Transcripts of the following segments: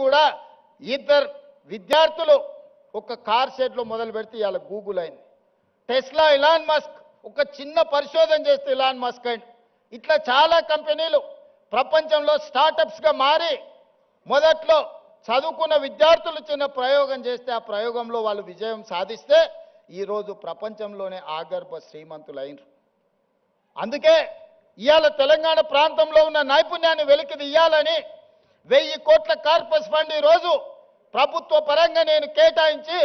కూడా ఇద్దరు విద్యార్థులు ఒక కార్ షెడ్లో మొదలు పెడితే ఇవాళ గూగుల్ అయింది. టెస్లా ఇలాన్ మస్క్ ఒక చిన్న పరిశోధన చేస్తే ఇలాన్ మస్క్ అయింది. ఇట్లా చాలా కంపెనీలు ప్రపంచంలో స్టార్టప్స్గా మారి మొదట్లో చదువుకున్న విద్యార్థులు చిన్న ప్రయోగం చేస్తే ఆ ప్రయోగంలో వాళ్ళు విజయం సాధిస్తే ఈరోజు ప్రపంచంలోనే ఆగర్భ శ్రీమంతులైనరు. అందుకే ఇవాళ తెలంగాణ ప్రాంతంలో ఉన్న నైపుణ్యాన్ని వెలికి తీయాలని 1000 కోట్ల కార్పస్ ఫండ్ ఈరోజు ప్రభుత్వ పరంగా నేను కేటాయించి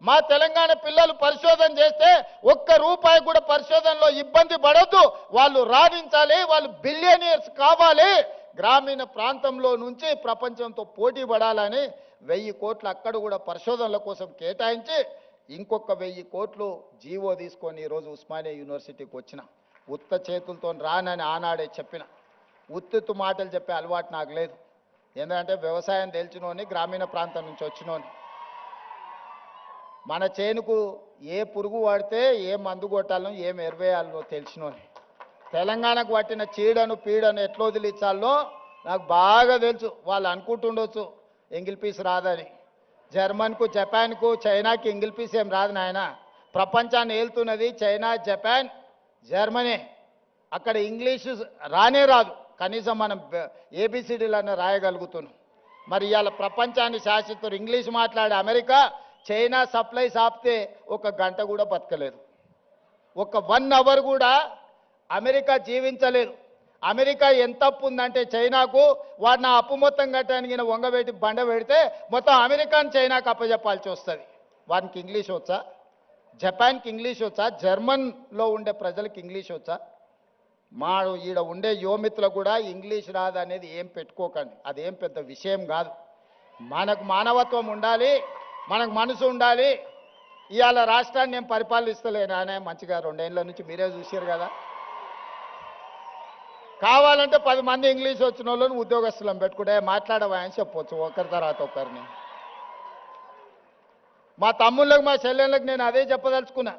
మా తెలంగాణ పిల్లలు పరిశోధన చేస్తే ఒక్క రూపాయి కూడా పరిశోధనలో ఇబ్బంది పడొద్దు, వాళ్ళు రాణించాలి, వాళ్ళు బిలియనియర్స్ కావాలి, గ్రామీణ ప్రాంతంలో నుంచి ప్రపంచంతో పోటీ పడాలని 1000 కోట్లు అక్కడ కూడా పరిశోధనల కోసం కేటాయించి ఇంకొక 1000 కోట్లు జీవో తీసుకొని ఈరోజు ఉస్మానియా యూనివర్సిటీకి వచ్చిన. ఉత్త చేతులతో రానని ఆనాడే చెప్పిన. ఉత్తుత్తు మాటలు చెప్పే అలవాటు నాకు లేదు. ఎందుకంటే వ్యవసాయం తెలిసినోని, గ్రామీణ ప్రాంతం నుంచి వచ్చినోని. మన చేనుకు ఏ పురుగు పడితే ఏ మందు కొట్టాలో ఏం ఎరువేయాలో తెలిసినోని. తెలంగాణకు పట్టిన చీడను పీడను ఎట్లా వదిలించాలో నాకు బాగా తెలుసు. వాళ్ళు అనుకుంటుండొచ్చు ఎంగిల్ పీస్ రాదని. జర్మన్కు, జపాన్కు, చైనాకి ఎంగిల్ పీస్ ఏం రాదు నాయన. ప్రపంచాన్ని ఏలుతున్నది చైనా, జపాన్, జర్మనీ. అక్కడ ఇంగ్లీషు రానే రాదు, కనీసం మనం ఏబిసిడీలన్నా రాయగలుగుతున్నాం. మరి ఇవాళ ప్రపంచాన్ని శాసిస్తారు ఇంగ్లీష్ మాట్లాడే అమెరికా చైనా సప్లైస్ ఆపితే ఒక గంట కూడా బతకలేదు, ఒక 1 అవర్ కూడా అమెరికా జీవించలేదు. అమెరికా ఎంత అప్పు ఉందంటే చైనాకు, వాడు నా అప్పు మొత్తం కట్టడానికి వంగబెట్టి బండ పెడితే మొత్తం అమెరికాని చైనాకు అప్పచెప్పాల్సి వస్తుంది. వానికి ఇంగ్లీష్ వచ్చా? జపాన్కి ఇంగ్లీష్ వచ్చా? జర్మన్లో ఉండే ప్రజలకు ఇంగ్లీష్ వచ్చా? మా ఈడ ఉండే యువమిత్రులకు కూడా ఇంగ్లీష్ రాదు అనేది ఏం పెట్టుకోకండి, అదేం పెద్ద విషయం కాదు. మనకు మానవత్వం ఉండాలి, మనకు మనసు ఉండాలి. ఇవాళ రాష్ట్రాన్ని నేను పరిపాలిస్తలేను అనే మంచిగా 2 ఏళ్ళ నుంచి మీరే చూసారు కదా. కావాలంటే 10 మంది ఇంగ్లీష్ వచ్చిన వాళ్ళని ఉద్యోగస్తులను పెట్టుకుంటే మాట్లాడవా అని చెప్పొచ్చు ఒకరి తర్వాత ఒకరిని. మా తమ్ముళ్ళకి, మా చెల్లెళ్ళకి నేను అదే చెప్పదలుచుకున్నా.